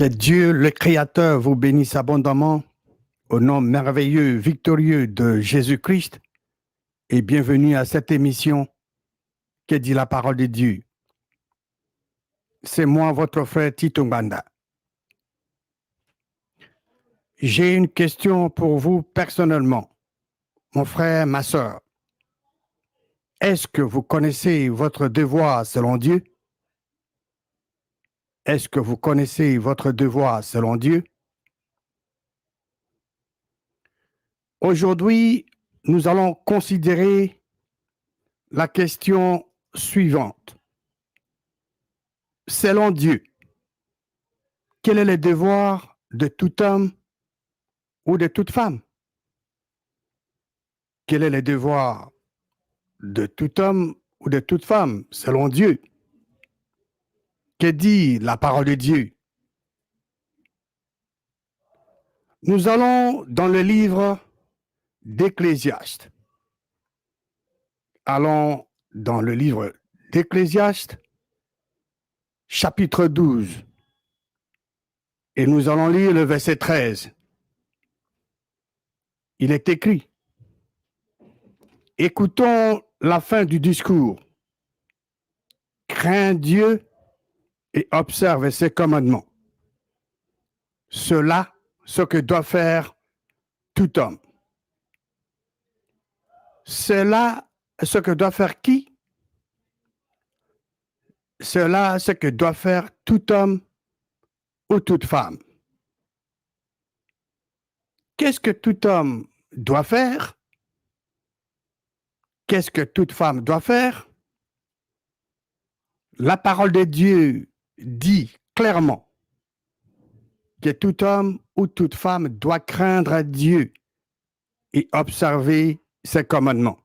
Que Dieu, le Créateur, vous bénisse abondamment au nom merveilleux, victorieux de Jésus-Christ et bienvenue à cette émission que dit la parole de Dieu. C'est moi, votre frère Tito Mbanda. J'ai une question pour vous personnellement, mon frère, ma sœur. Est-ce que vous connaissez votre devoir selon Dieu? Est-ce que vous connaissez votre devoir selon Dieu? Aujourd'hui, nous allons considérer la question suivante. Selon Dieu, quel est le devoir de tout homme ou de toute femme? Quel est le devoir de tout homme ou de toute femme selon Dieu? Que dit la parole de Dieu? Nous allons dans le livre d'Ecclésiaste. Allons dans le livre d'Ecclésiaste, chapitre 12. Et nous allons lire le verset 13. Il est écrit: écoutons la fin du discours. Crains Dieu et observe ses commandements. Cela, ce que doit faire tout homme. Cela, ce que doit faire qui? Cela, ce que doit faire tout homme ou toute femme. Qu'est-ce que tout homme doit faire? Qu'est-ce que toute femme doit faire? La parole de Dieu dit clairement que tout homme ou toute femme doit craindre Dieu et observer ses commandements.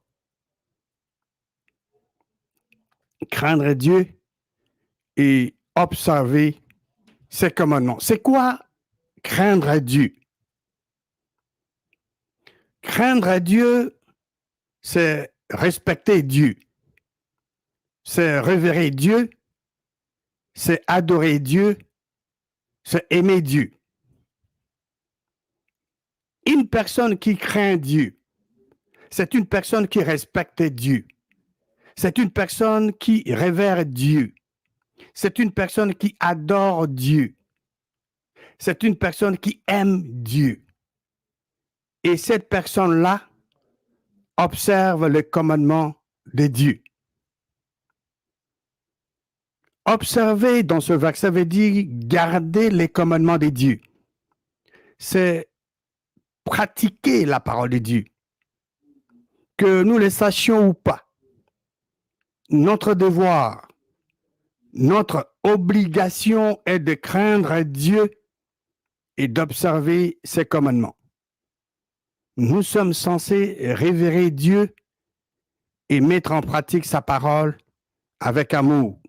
Craindre Dieu et observer ses commandements. C'est quoi craindre Dieu? Craindre Dieu, c'est respecter Dieu, c'est révérer Dieu, c'est adorer Dieu, c'est aimer Dieu. Une personne qui craint Dieu, c'est une personne qui respecte Dieu. C'est une personne qui révère Dieu. C'est une personne qui adore Dieu. C'est une personne qui aime Dieu. Et cette personne-là observe les commandements de Dieu. Observer dans ce verset veut dire garder les commandements de Dieu. C'est pratiquer la parole de Dieu. Que nous le sachions ou pas, notre devoir, notre obligation est de craindre Dieu et d'observer ses commandements. Nous sommes censés révérer Dieu et mettre en pratique sa parole avec amour.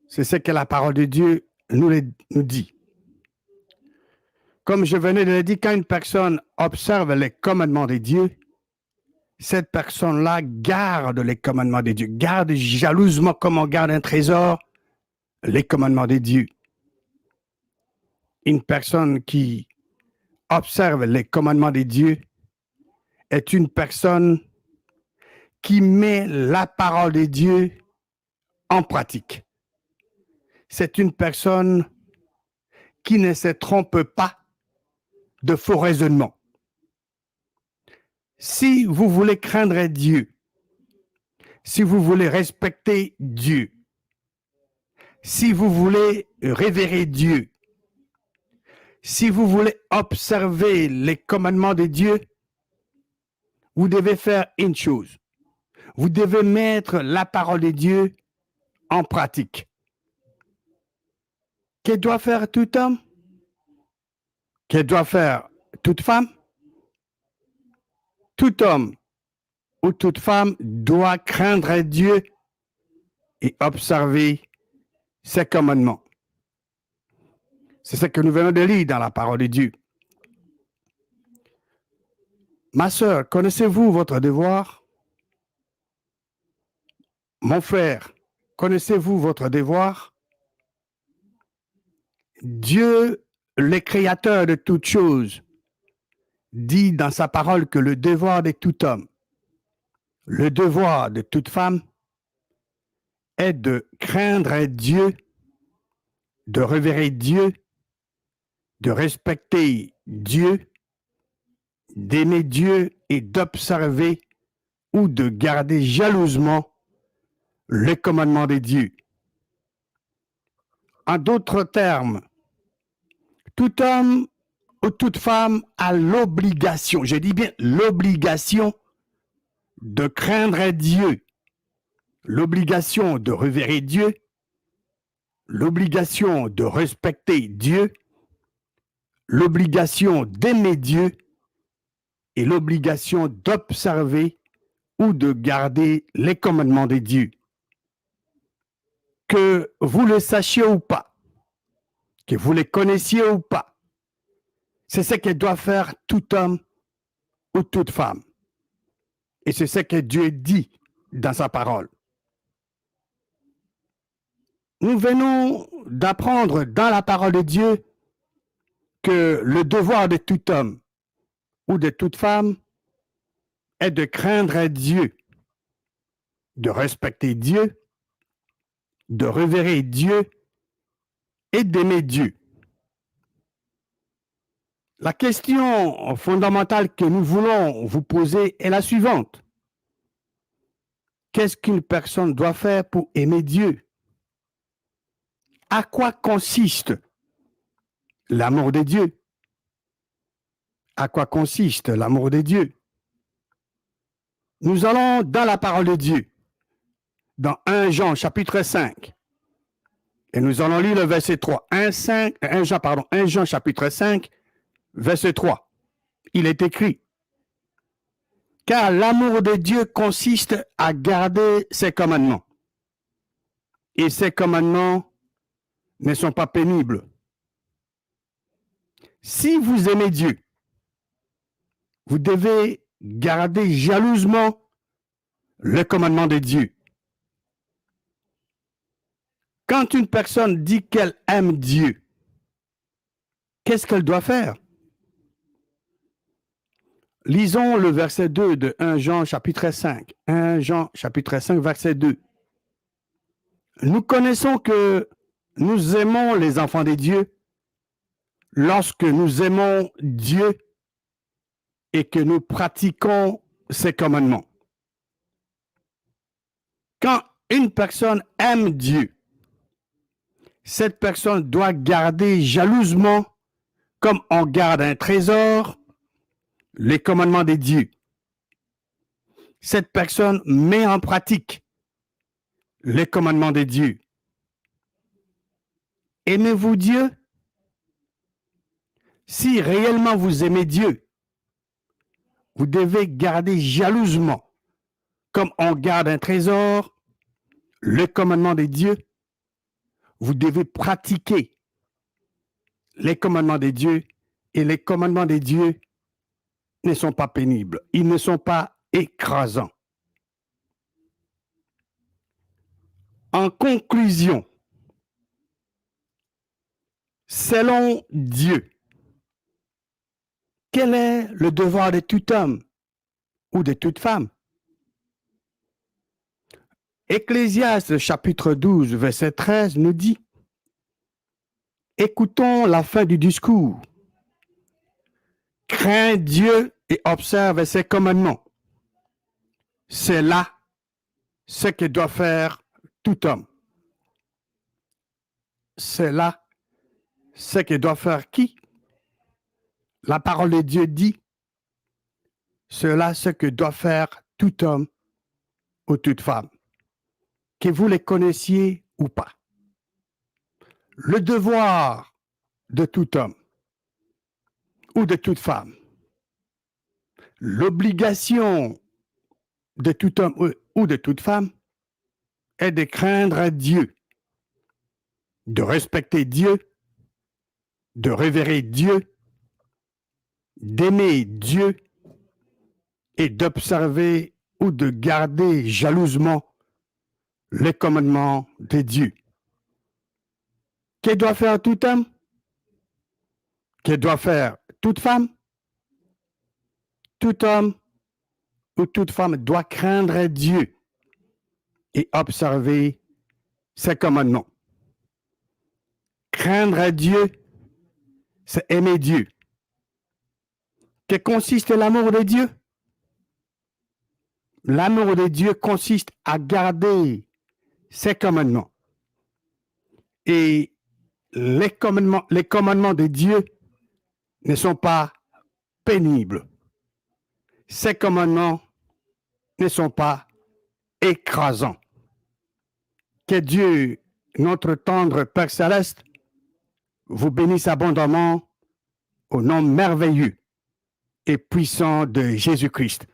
C'est ce que la parole de Dieu nous dit. Comme je venais de le dire, quand une personne observe les commandements de Dieu, cette personne-là garde les commandements de Dieu, garde jalousement comme on garde un trésor les commandements de Dieu. Une personne qui observe les commandements de Dieu est une personne qui met la parole de Dieu en pratique. C'est une personne qui ne se trompe pas de faux raisonnements. Si vous voulez craindre Dieu, si vous voulez respecter Dieu, si vous voulez révérer Dieu, si vous voulez observer les commandements de Dieu, vous devez faire une chose. Vous devez mettre la parole de Dieu en pratique. Que doit faire tout homme? Que doit faire toute femme? Tout homme ou toute femme doit craindre Dieu et observer ses commandements. C'est ce que nous venons de lire dans la parole de Dieu. Ma sœur, connaissez-vous votre devoir? Mon frère, connaissez-vous votre devoir? Dieu, le créateur de toutes choses, dit dans sa parole que le devoir de tout homme, le devoir de toute femme est de craindre Dieu, de révérer Dieu, de respecter Dieu, d'aimer Dieu et d'observer ou de garder jalousement les commandements de Dieu. En d'autres termes, tout homme ou toute femme a l'obligation, je dis bien l'obligation de craindre Dieu, l'obligation de révérer Dieu, l'obligation de respecter Dieu, l'obligation d'aimer Dieu et l'obligation d'observer ou de garder les commandements de Dieu. Que vous le sachiez ou pas, que vous les connaissiez ou pas, c'est ce que doit faire tout homme ou toute femme. Et c'est ce que Dieu dit dans sa parole. Nous venons d'apprendre dans la parole de Dieu que le devoir de tout homme ou de toute femme est de craindre Dieu, de respecter Dieu, de révérer Dieu et d'aimer Dieu. La question fondamentale que nous voulons vous poser est la suivante. Qu'est-ce qu'une personne doit faire pour aimer Dieu? À quoi consiste l'amour de Dieu? À quoi consiste l'amour de Dieu? Nous allons dans la parole de Dieu, dans 1 Jean chapitre 5, et nous allons lire le verset 3. 1 Jean chapitre 5, verset 3. Il est écrit, « Car l'amour de Dieu consiste à garder ses commandements, et ses commandements ne sont pas pénibles. Si vous aimez Dieu, vous devez garder jalousement le commandement de Dieu. Quand une personne dit qu'elle aime Dieu, qu'est-ce qu'elle doit faire? Lisons le verset 2 de 1 Jean chapitre 5. 1 Jean chapitre 5, verset 2. Nous connaissons que nous aimons les enfants de Dieu lorsque nous aimons Dieu et que nous pratiquons ses commandements. Quand une personne aime Dieu, cette personne doit garder jalousement, comme on garde un trésor, les commandements de Dieu. Cette personne met en pratique les commandements de Dieu. Aimez-vous Dieu? Si réellement vous aimez Dieu, vous devez garder jalousement, comme on garde un trésor, le commandement de Dieu. Vous devez pratiquer les commandements de Dieu, et les commandements de Dieu ne sont pas pénibles, ils ne sont pas écrasants. En conclusion, selon Dieu, quel est le devoir de tout homme ou de toute femme? Ecclésiaste chapitre 12, verset 13 nous dit, « Écoutons la fin du discours. Crains Dieu et observe ses commandements. C'est là ce que doit faire tout homme. » C'est là ce que doit faire qui? La parole de Dieu dit, c'est là ce que doit faire tout homme ou toute femme, que vous les connaissiez ou pas. Le devoir de tout homme ou de toute femme, l'obligation de tout homme ou de toute femme est de craindre Dieu, de respecter Dieu, de révérer Dieu, d'aimer Dieu et d'observer ou de garder jalousement les commandements de Dieu. Que doit faire tout homme? que doit faire toute femme, tout homme ou toute femme doit craindre Dieu et observer ses commandements. Craindre Dieu, c'est aimer Dieu. Que consiste l'amour de Dieu? L'amour de Dieu consiste à garder ses commandements. Et les commandements de Dieu ne sont pas pénibles. Ces commandements ne sont pas écrasants. Que Dieu, notre tendre Père céleste, vous bénisse abondamment au nom merveilleux et puissant de Jésus-Christ.